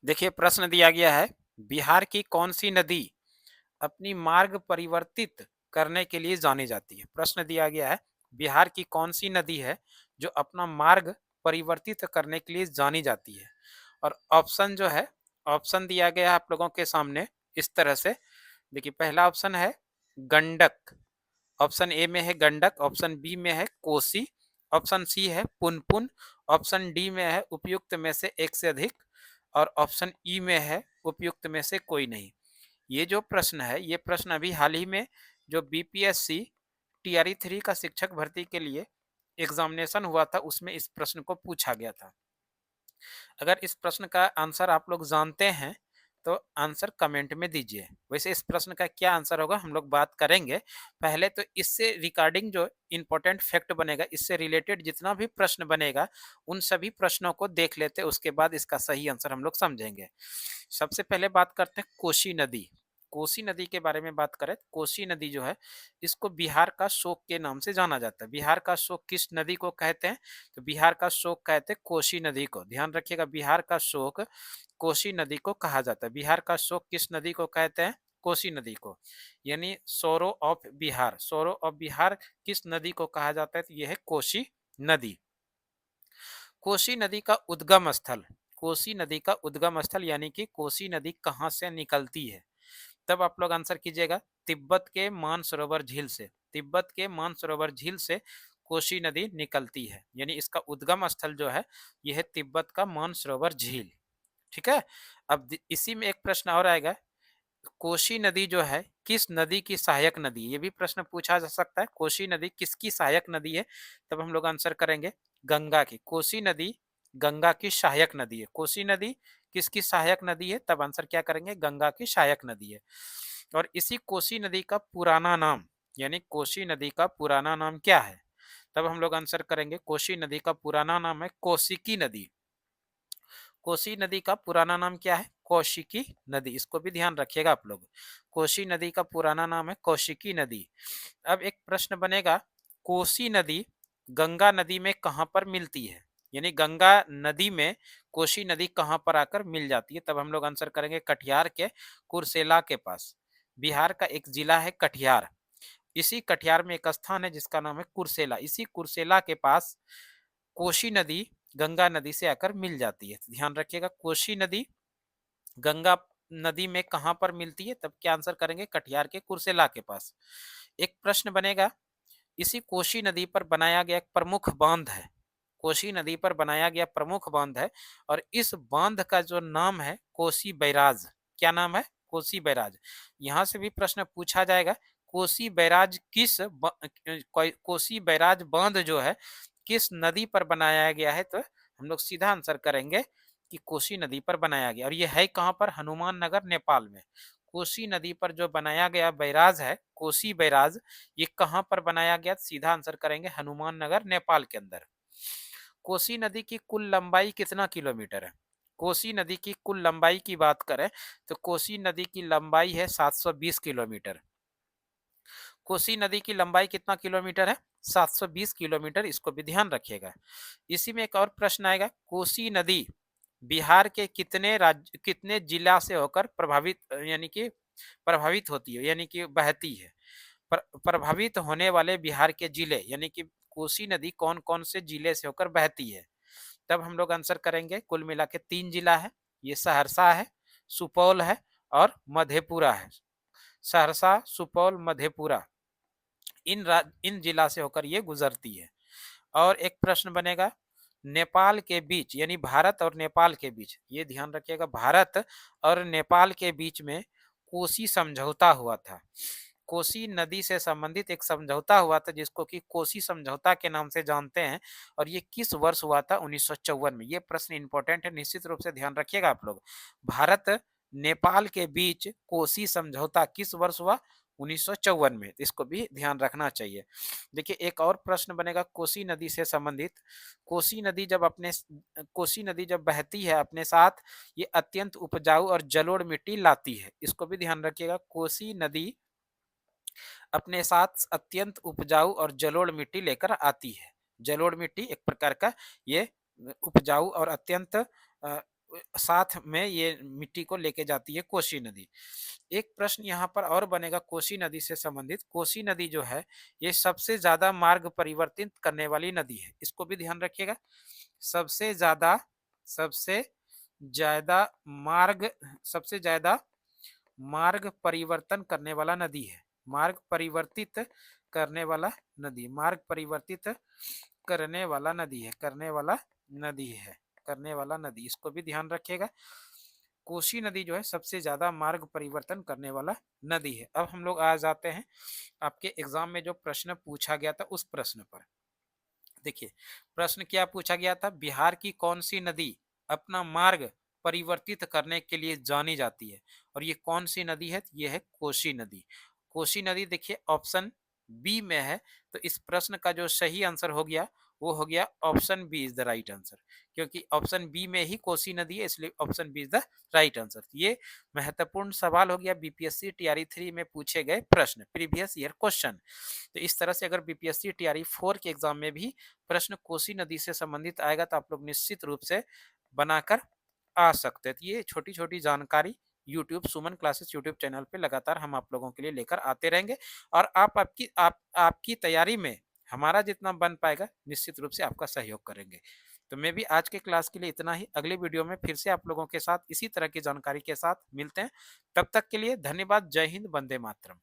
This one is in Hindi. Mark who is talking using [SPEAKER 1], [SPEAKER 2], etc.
[SPEAKER 1] देखिए प्रश्न दिया गया है, बिहार की कौन सी नदी अपनी मार्ग परिवर्तित करने के लिए जानी जाती है। प्रश्न दिया गया है, बिहार की कौन सी नदी है जो अपना मार्ग परिवर्तित करने के लिए जानी जाती है। और ऑप्शन जो है, ऑप्शन दिया गया है आप लोगों के सामने इस तरह से। देखिए पहला ऑप्शन है गंडक, ऑप्शन ए में है गंडक, ऑप्शन बी में है कोसी, ऑप्शन सी है पुनपुन, ऑप्शन डी में है उपयुक्त में से एक से अधिक, और ऑप्शन ई में है उपयुक्त में से कोई नहीं। ये जो प्रश्न है, ये प्रश्न अभी हाल ही में जो बीपीएससी टीआरई 3 का शिक्षक भर्ती के लिए एग्जामिनेशन हुआ था, उसमें इस प्रश्न को पूछा गया था। अगर इस प्रश्न का आंसर आप लोग जानते हैं तो आंसर कमेंट में दीजिए। वैसे इस प्रश्न का क्या आंसर होगा हम लोग बात करेंगे। पहले तो इससे रिगार्डिंग जो इम्पोर्टेंट फैक्ट बनेगा, इससे रिलेटेड जितना भी प्रश्न बनेगा, उन सभी प्रश्नों को देख लेते, उसके बाद इसका सही आंसर हम लोग समझेंगे। सबसे पहले बात करते हैं कोसी नदी। कोसी नदी के बारे में बात करें, कोसी नदी जो है, इसको बिहार का शोक के नाम से जाना जाता है। बिहार का शोक किस नदी को कहते हैं? तो बिहार का शोक कहते हैं कोसी नदी को। ध्यान रखिएगा, बिहार का शोक कोसी नदी को कहा जाता है। बिहार का शोक किस नदी को कहते हैं? कोसी नदी को। यानी सोरो ऑफ बिहार, सोरो ऑफ बिहार किस नदी को कहा जाता है? तो यह है कोसी नदी। कोसी नदी का उद्गम स्थल, कोसी नदी का उद्गम स्थल यानी कि कोसी नदी कहाँ से निकलती है? तब आप लोग आंसर कीजिएगा, तिब्बत के मानसरोवर झील से। तिब्बत के मानसरोवर झील से कोसी नदी निकलती है, यानी इसका उद्गम स्थल जो है यह है तिब्बत का मानसरोवर झील। ठीक है। अब इसी में एक प्रश्न और आएगा, कोसी नदी जो है किस नदी की सहायक नदी? ये भी प्रश्न पूछा जा सकता है, कोसी नदी किसकी सहायक नदी है? तब हम लोग आंसर करेंगे गंगा की। कोसी नदी गंगा की सहायक नदी है। कोसी नदी किसकी सहायक नदी है? तब आंसर क्या करेंगे? गंगा की सहायक नदी है। और इसी कोसी नदी का पुराना नाम, यानी कोसी नदी का पुराना नाम क्या है? तब हम लोग आंसर करेंगे कोसी नदी का पुराना नाम है कौशिकी नदी। कोसी नदी का पुराना नाम क्या है? कौशिकी नदी। इसको भी ध्यान रखिएगा आप लोग। कोसी नदी का पुराना नाम है कौशिकी नदी। अब एक प्रश्न बनेगा, कोसी नदी गंगा नदी में कहां पर मिलती है? यानी गंगा नदी में कोसी नदी कहां पर आकर मिल जाती है? तब हम लोग आंसर करेंगे कटिहार के कुर्सेला के पास। बिहार का एक जिला है कटिहार। इसी कटिहार में एक स्थान है जिसका नाम है कुर्सेला। इसी कुर्सेला के पास कोसी नदी गंगा नदी से आकर मिल जाती है। तो ध्यान रखिएगा, कोसी नदी गंगा नदी में कहां पर मिलती है? तब क्या आंसर करेंगे? कटिहार के कुर्सेला के पास। एक प्रश्न बनेगा, इसी कोसी नदी पर बनाया गया एक प्रमुख बांध है। कोसी नदी पर बनाया गया प्रमुख बांध है, और इस बांध का जो नाम है कोसी बैराज। क्या नाम है? कोसी बैराज। यहां से भी प्रश्न पूछा जाएगा, कोसी बैराज कोसी बैराज बांध जो है किस नदी पर बनाया गया है? तो हम लोग सीधा आंसर करेंगे कि कोसी नदी पर बनाया गया। और ये है कहां पर? हनुमान नगर नेपाल में। कोसी नदी पर जो बनाया गया बैराज है कोसी बैराज, ये कहां पर बनाया गया? सीधा आंसर करेंगे हनुमान नगर नेपाल के अंदर। कोसी नदी की कुल लंबाई कितना किलोमीटर है? कोसी नदी की कुल लंबाई की बात करें तो कोसी नदी की लंबाई है 720 किलोमीटर। कोसी नदी की लंबाई कितना किलोमीटर है? 720 किलोमीटर। इसको भी ध्यान रखिएगा। इसी में एक और प्रश्न आएगा, कोसी नदी बिहार के कितने राज्य कितने जिला से होकर प्रभावित यानी कि प्रभावित होती है, यानी कि बहती है? प्रभावित होने वाले बिहार के जिले, यानी कि कोसी नदी कौन कौन से जिले से होकर बहती है? तब हम लोग आंसर करेंगे कुल मिला के 3 जिला है। ये सहरसा है, सुपौल है और मधेपुरा है। सहरसा, सुपौल, मधेपुरा, इन जिला से होकर ये गुजरती है। और एक प्रश्न बनेगा, नेपाल के बीच, यानी भारत और नेपाल के बीच, ये ध्यान रखिएगा, भारत और नेपाल के बीच में कोसी समझौता हुआ था। कोसी नदी से संबंधित एक समझौता हुआ था जिसको कि कोसी समझौता के नाम से जानते हैं। और ये किस वर्ष हुआ था? 1954 में। ये प्रश्न इंपॉर्टेंट है, निश्चित रूप से ध्यान रखिएगा आप लोग। भारत नेपाल के बीच कोसी समझौता किस वर्ष हुआ? 1954 में। इसको भी ध्यान रखना चाहिए। देखिए एक और प्रश्न बनेगा कोसी नदी से संबंधित। कोसी नदी जब अपने कोसी नदी जब बहती है अपने साथ ये अत्यंत उपजाऊ और जलोढ़ मिट्टी लाती है। इसको भी ध्यान रखिएगा, कोसी नदी अपने साथ अत्यंत उपजाऊ और जलोढ़ मिट्टी लेकर आती है। जलोढ़ मिट्टी एक प्रकार का ये उपजाऊ और अत्यंत साथ में ये मिट्टी को लेके जाती है कोसी नदी। एक प्रश्न यहाँ पर और बनेगा कोसी नदी से संबंधित। कोसी नदी जो है ये सबसे ज़्यादा मार्ग परिवर्तित करने वाली नदी है। इसको भी ध्यान रखिएगा। सबसे ज़्यादा सबसे ज़्यादा मार्ग सबसे ज़्यादा मार्ग परिवर्तन करने वाला नदी है। मार्ग परिवर्तित करने वाला नदी, मार्ग परिवर्तित करने वाला नदी है, करने वाला नदी है, करने वाला नदी। इसको भी ध्यान रखिएगा। कोसी नदी जो है सबसे ज्यादा मार्ग परिवर्तन करने वाला नदी है। अब हम लोग आ जाते हैं आपके एग्जाम में जो प्रश्न पूछा गया था उस प्रश्न पर। देखिए, प्रश्न क्या पूछा गया था, बिहार की कौन सी नदी अपना मार्ग परिवर्तित करने के लिए जानी जाती है, और ये कौन सी नदी है, ये है कोसी नदी। कोसी नदी देखिए ऑप्शन बी में है, तो इस प्रश्न का जो सही आंसर हो गया वो हो गया option B is the right answer, क्योंकि ऑप्शन बी में ही कोसी नदी है, इसलिए option B is the right answer. ये महत्वपूर्ण सवाल हो गया बीपीएससी टीआरई 3 में पूछे गए प्रश्न, प्रीवियस ईयर क्वेश्चन। तो इस तरह से अगर बीपीएससी टीआरई 4 के एग्जाम में भी प्रश्न कोसी नदी से संबंधित आएगा तो आप लोग निश्चित रूप से बनाकर आ सकते हैं। तो ये छोटी-छोटी जानकारी यूट्यूब सुमन क्लासेस यूट्यूब चैनल पे लगातार हम आप लोगों के लिए लेकर आते रहेंगे, और आपकी तैयारी में हमारा जितना बन पाएगा निश्चित रूप से आपका सहयोग करेंगे। तो मैं भी आज के क्लास के लिए इतना ही। अगले वीडियो में फिर से आप लोगों के साथ इसी तरह की जानकारी के साथ मिलते हैं। तब तक के लिए धन्यवाद। जय हिंद, वंदे मातरम।